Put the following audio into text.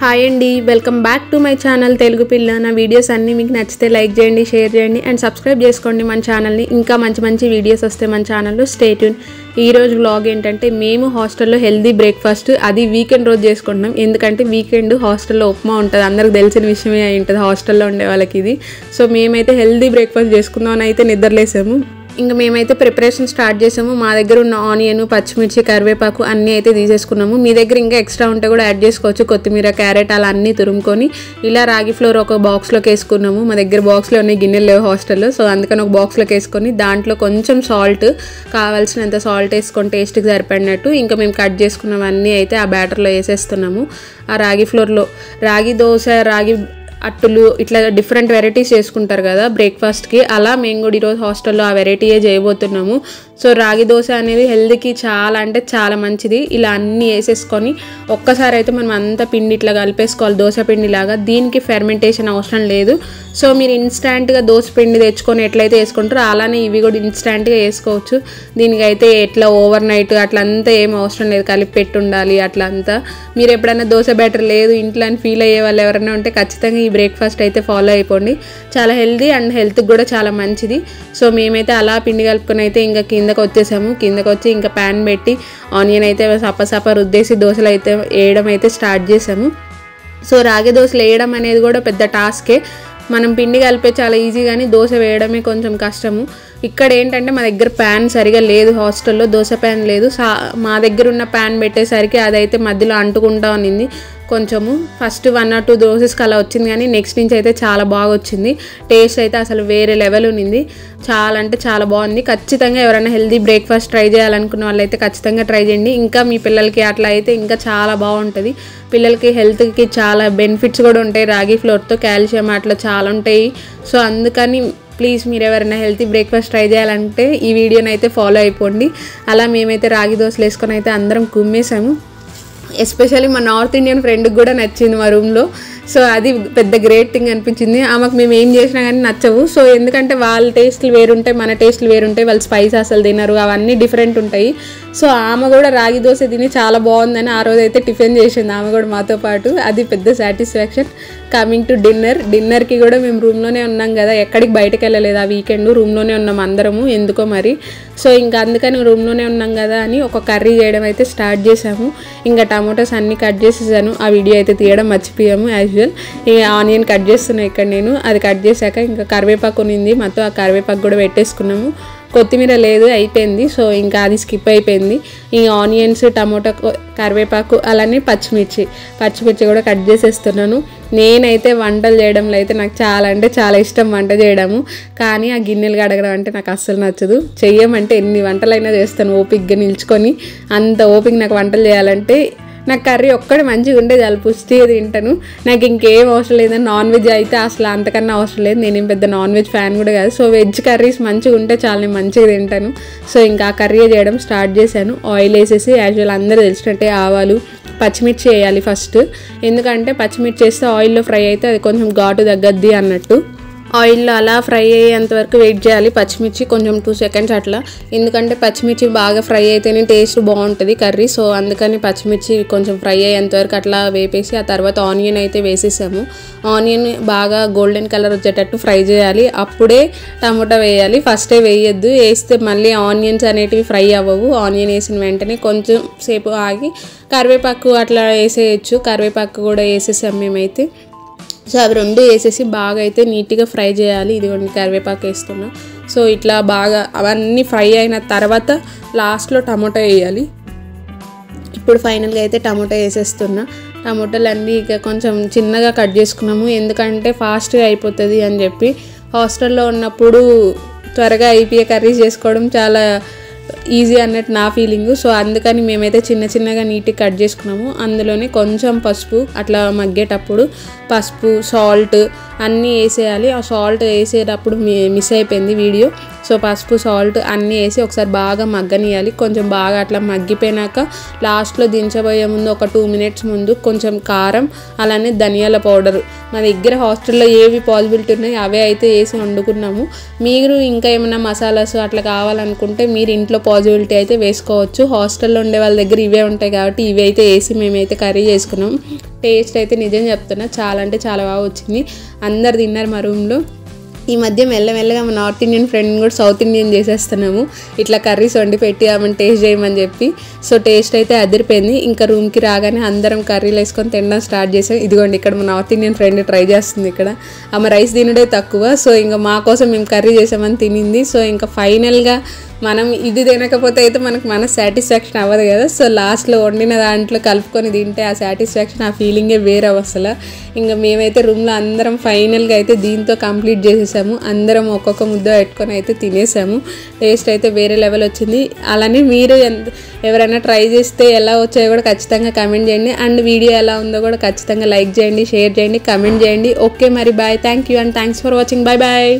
Hi అండి, welcome back to my channel Telugu పిల్ల. నా వీడియోస్ అన్నీ మీకు నచ్చితే లైక్ చేయండి, షేర్ చేయండి అండ్ సబ్స్క్రైబ్ చేసుకోండి మన ఛానల్ని. ఇంకా మంచి మంచి వీడియోస్ వస్తాయి మన ఛానల్లో. Stay tune. ఈరోజు వ్లాగ్ ఏంటంటే మేము హాస్టల్లో హెల్దీ బ్రేక్ఫాస్ట్ అది వీకెండ్ రోజు చేసుకుంటున్నాం. ఎందుకంటే వీకెండ్ హాస్టల్లో ఉప్మా ఉంటుంది, అందరికి తెలిసిన విషయమే అయి ఉంటుంది హాస్టల్లో ఉండే వాళ్ళకి ఇది. సో మేమైతే హెల్దీ బ్రేక్ఫాస్ట్ చేసుకుందాం అని అయితే నిద్రలేసాము. ఇంకా మేమైతే ప్రిపరేషన్ స్టార్ట్ చేసాము. మా దగ్గర ఉన్న ఆనియన్, పచ్చిమిర్చి, కరివేపాకు అన్నీ అయితే తీసేసుకున్నాము. మీ దగ్గర ఇంకా ఎక్స్ట్రా ఉంటే కూడా యాడ్ చేసుకోవచ్చు. కొత్తిమీర, క్యారెట్ అలా అన్నీ తురుముకొని ఇలా రాగి ఫ్లోర్ ఒక బాక్స్లోకి వేసుకున్నాము. మా దగ్గర బాక్స్లో ఉన్నాయి, గిన్నెలు లేవు హాస్టల్లో. సో అందుకని ఒక బాక్స్లోకి వేసుకొని దాంట్లో కొంచెం సాల్ట్, కావాల్సినంత సాల్ట్ వేసుకొని టేస్ట్కి సరిపడినట్టు ఇంకా మేము కట్ చేసుకున్నవన్నీ అయితే ఆ బ్యాటర్లో వేసేస్తున్నాము. ఆ రాగి ఫ్లోర్లో రాగి దోశ, రాగి అట్టులు ఇట్లా డిఫరెంట్ వెరైటీస్ చేసుకుంటారు కదా బ్రేక్ఫాస్ట్కి, అలా మేము కూడా ఈరోజు హాస్టల్లో ఆ వెరైటీయే చేయబోతున్నాము. సో రాగి దోశ అనేది హెల్త్కి చాలా అంటే చాలా మంచిది. ఇలా అన్నీ వేసేసుకొని ఒక్కసారి అయితే మనం అంతా పిండి ఇట్లా కలిపేసుకోవాలి దోశ పిండిలాగా. దీనికి ఫెర్మెంటేషన్ అవసరం లేదు. సో మీరు ఇన్స్టాంట్గా దోశ పిండి తెచ్చుకొని ఎట్లయితే వేసుకుంటారో అలానే ఇవి కూడా ఇన్స్టాంట్గా వేసుకోవచ్చు. దీనికైతే ఎట్లా ఓవర్ నైట్ అట్లా అంతా ఏం అవసరం లేదు, కలిపి పెట్టి ఉండాలి అట్లా అంతా. మీరు ఎప్పుడైనా దోశ బ్యాటర్ లేదు ఇంట్లో అని ఫీల్ అయ్యే వాళ్ళు ఎవరైనా ఉంటే ఖచ్చితంగా ఈ బ్రేక్ఫాస్ట్ అయితే ఫాలో అయిపోండి. చాలా హెల్దీ అండ్ హెల్త్కి కూడా చాలా మంచిది. సో మేమైతే అలా పిండి కలుపుకొని అయితే ఇంకా కిందకు వచ్చేసాము. కిందకు వచ్చి ఇంకా ప్యాన్ పెట్టి ఆనియన్ అయితే సప రుద్దేసి దోశలు అయితే వేయడం అయితే స్టార్ట్ చేసాము. సో రాగి దోశలు వేయడం అనేది కూడా పెద్ద టాస్కే. మనం పిండి కలిపే చాలా ఈజీ, కానీ దోశ వేయడమే కొంచెం కష్టము. ఇక్కడ ఏంటంటే మా దగ్గర ప్యాన్ సరిగా లేదు హాస్టల్లో, దోశ ప్యాన్ లేదు. మా దగ్గర ఉన్న ప్యాన్ పెట్టేసరికి అదైతే మధ్యలో అంటుకుంటా ఉన్నింది కొంచెము. ఫస్ట్ 1 or 2 దోసెస్కి అలా వచ్చింది, కానీ నెక్స్ట్ నుంచి అయితే చాలా బాగా వచ్చింది. టేస్ట్ అయితే అసలు వేరే లెవెల్ ఉన్నింది. చాలా అంటే చాలా బాగుంది. ఖచ్చితంగా ఎవరైనా హెల్దీ బ్రేక్ఫాస్ట్ ట్రై చేయాలనుకున్న వాళ్ళైతే ఖచ్చితంగా ట్రై చేయండి. ఇంకా మీ పిల్లలకి అట్లా అయితే ఇంకా చాలా బాగుంటుంది. పిల్లలకి హెల్త్కి చాలా బెనిఫిట్స్ కూడా ఉంటాయి. రాగి ఫ్లోర్తో కాల్షియం అట్లా చాలా ఉంటాయి. సో అందుకని ప్లీజ్ మీరు ఎవరైనా హెల్తీ బ్రేక్ఫాస్ట్ ట్రై చేయాలంటే ఈ వీడియోని అయితే ఫాలో అయిపోండి. అలా మేమైతే రాగి దోశలు వేసుకొని అయితే అందరం కుమ్మేసాము. ఎస్పెషల్లీ మా నార్త్ ఇండియన్ ఫ్రెండ్కి కూడా నచ్చింది మా రూమ్లో. సో అది పెద్ద గ్రేట్ థింగ్ అనిపించింది. ఆమెకు మేము ఏం చేసినా కానీ నచ్చవు. సో ఎందుకంటే వాళ్ళ టేస్ట్లు వేరుంటాయి, మన టేస్ట్లు వేరుంటాయి. వాళ్ళు స్పైస్ అసలు తినరు, అవన్నీ డిఫరెంట్ ఉంటాయి. సో ఆమె కూడా రాగి దోశ తిని చాలా బాగుందని ఆ రోజు అయితే టిఫిన్ చేసింది ఆమె కూడా మాతో పాటు. అది పెద్ద సాటిస్ఫాక్షన్. కమింగ్ టు డిన్నర్కి కూడా మేము రూమ్లోనే ఉన్నాం కదా, ఎక్కడికి బయటకు వెళ్ళలేదు. ఆ వీకెండ్ రూమ్లోనే ఉన్నాం అందరము, ఎందుకో మరి. సో ఇంకా అందుకని రూమ్లోనే ఉన్నాం కదా అని ఒక కర్రీ చేయడం అయితే స్టార్ట్ చేసాము. ఇంకా టమాటోస్ అన్నీ కట్ చేసేసాను. ఆ వీడియో అయితే తీయడం మర్చిపోయాము యాజ్ యూజువల్. ఇంకా ఆనియన్ కట్ చేస్తున్నాను ఇక్కడ నేను. అది కట్ చేశాక ఇంకా కరివేపాకు ఉన్నింది, మొత్తం ఆ కరివేపాకు కూడా పెట్టేసుకున్నాము. కొత్తిమీర లేదు, అయిపోయింది. సో ఇంకా అది స్కిప్ అయిపోయింది. ఈ ఆనియన్స్, టమాటో, కరివేపాకు అలానే పచ్చిమిర్చి కూడా కట్ చేసేస్తున్నాను. నేనైతే వంటలు చేయడంలో అయితే నాకు చాలా అంటే చాలా ఇష్టం వంట చేయడము. కానీ ఆ గిన్నెలు కడగడం అంటే నాకు అస్సలు నచ్చదు. చెయ్యమంటే ఎన్ని వంటలైనా చేస్తాను ఓపికగా నిల్చుకొని. అంత ఓపిక నాకు వంటలు చేయాలంటే. నాకు కర్రీ ఒక్కడే మంచిగా ఉంటే చాలా పుష్టిగా తింటాను. నాకు ఇంకేం అవసరం లేదని. నాన్ వెజ్ అయితే అసలు అంతకన్నా అవసరం లేదు. నేనేం పెద్ద నాన్ వెజ్ ఫ్యాన్ కూడా కాదు. సో వెజ్ కర్రీస్ మంచిగా ఉంటే చాలా నేను మంచిగా తింటాను. సో ఇంకా ఆ కర్రీ చేయడం స్టార్ట్ చేశాను. ఆయిల్ వేసేసి యాక్చువల్ అందరూ తెలిసినట్టే ఆవాలు, పచ్చిమిర్చి వేయాలి ఫస్ట్. ఎందుకంటే పచ్చిమిర్చి వేస్తే ఆయిల్లో ఫ్రై అయితే అది కొంచెం ఘాటు తగ్గద్ది అన్నట్టు. ఆయిల్లో అలా ఫ్రై అయ్యేంత వరకు వెయిట్ చేయాలి. పచ్చిమిర్చి కొంచెం 2 seconds అట్లా. ఎందుకంటే పచ్చిమిర్చి బాగా ఫ్రై అయితేనే టేస్ట్ బాగుంటుంది కర్రీ. సో అందుకని పచ్చిమిర్చి కొంచెం ఫ్రై అయ్యేంత వరకు అట్లా వేపేసి ఆ తర్వాత ఆనియన్ అయితే వేసేసాము. ఆనియన్ బాగా గోల్డెన్ కలర్ వచ్చేటట్టు ఫ్రై చేయాలి. అప్పుడే టమాటా వేయాలి, ఫస్టే వేయొద్దు. వేస్తే మళ్ళీ ఆనియన్స్ అనేటివి ఫ్రై అవ్వవు. ఆనియన్ వేసిన వెంటనే కొంచెం సేపు ఆగి కరివేపాకు అట్లా వేసేయచ్చు. కరివేపాకు కూడా వేసేసాం మేమైతే. సో అవి 2 వేసేసి బాగా అయితే నీట్గా ఫ్రై చేయాలి. ఇదిగోండి కరివేపాకు వేస్తున్నా. సో ఇట్లా బాగా అవన్నీ ఫ్రై అయిన తర్వాత లాస్ట్లో టమాటో వేయాలి. ఇప్పుడు ఫైనల్గా అయితే టమాటో వేసేస్తున్నా. టమాటోలు అన్నీ ఇక కొంచెం చిన్నగా కట్ చేసుకున్నాము, ఎందుకంటే ఫాస్ట్గా అయిపోతుంది అని చెప్పి. హాస్టల్లో ఉన్నప్పుడు త్వరగా అయిపోయే కర్రీస్ చేసుకోవడం చాలా ఈజీ అన్నట్టు నా ఫీలింగు. సో అందుకని మేమైతే చిన్నగా నీట్గా కట్ చేసుకున్నాము. అందులోనే కొంచెం పసుపు, అట్లా మగ్గేటప్పుడు పసుపు, సాల్ట్ అన్నీ వేసేయాలి. ఆ సాల్ట్ వేసేటప్పుడు మిస్ అయిపోయింది వీడియో. సో పసుపు, సాల్ట్ అన్నీ వేసి ఒకసారి బాగా మగ్గనియాలి. కొంచెం బాగా అట్లా మగ్గిపోయినాక లాస్ట్లో దించబోయే ముందు ఒక 2 minutes ముందు కొంచెం కారం, అలానే ధనియాల పౌడరు. మా దగ్గర హాస్టల్లో ఏవి పాసిబిలిటీ ఉన్నాయి అవే అయితే వేసి వండుకున్నాము. మీరు ఇంకా ఏమైనా మసాలాస్ అట్లా కావాలనుకుంటే మీరు ఇంట్లో పాసిబిలిటీ అయితే వేసుకోవచ్చు. హాస్టల్లో ఉండే వాళ్ళ దగ్గర ఇవే ఉంటాయి కాబట్టి ఇవి అయితే వేసి మేమైతే కర్రీ చేసుకున్నాం. టేస్ట్ అయితే నిజం చెప్తున్నా చాలా అంటే చాలా బాగా వచ్చింది. అందరు తిన్నారు మా రూమ్లో. ఈ మధ్య మెల్లమెల్లగా మా నార్త్ ఇండియన్ ఫ్రెండ్ కూడా సౌత్ ఇండియన్ చేసేస్తున్నాము, ఇట్లా కర్రీస్ వండి పెట్టి ఆమెను టేస్ట్ చేయమని చెప్పి. సో టేస్ట్ అయితే అదిరిపోయింది. ఇంకా రూమ్కి రాగానే అందరం కర్రీలు వేసుకొని తినడం స్టార్ట్ చేసాం. ఇదిగోండి ఇక్కడ మా నార్త్ ఇండియన్ ఫ్రెండ్ ట్రై చేస్తుంది. ఇక్కడ ఆమె రైస్ తినడే తక్కువ, సో ఇంకా మా కోసం మేము కర్రీ చేసామని తినింది. సో ఇంకా ఫైనల్గా మనం ఇది తినకపోతే అయితే మన సాటిస్ఫాక్షన్ అవ్వదు కదా. సో లాస్ట్లో వండిన దాంట్లో కలుపుకొని తింటే ఆ సాటిస్ఫాక్షన్, ఆ ఫీలింగే వేరే అసలు. ఇంకా మేమైతే రూమ్లో అందరం ఫైనల్గా అయితే దీంతో కంప్లీట్ చేసేసాము. అందరం ఒక్కొక్క ముద్ద పెట్టుకొని అయితే తినేసాము. టేస్ట్ అయితే వేరే లెవెల్ వచ్చింది. అలానే మీరు ఎవరైనా ట్రై చేస్తే ఎలా వచ్చాయో కూడా ఖచ్చితంగా కమెంట్ చేయండి. అండ్ వీడియో ఎలా ఉందో కూడా ఖచ్చితంగా లైక్ చేయండి, షేర్ చేయండి, కమెంట్ చేయండి. ఓకే మరి bye, thank you and thanks for watching. Bye bye.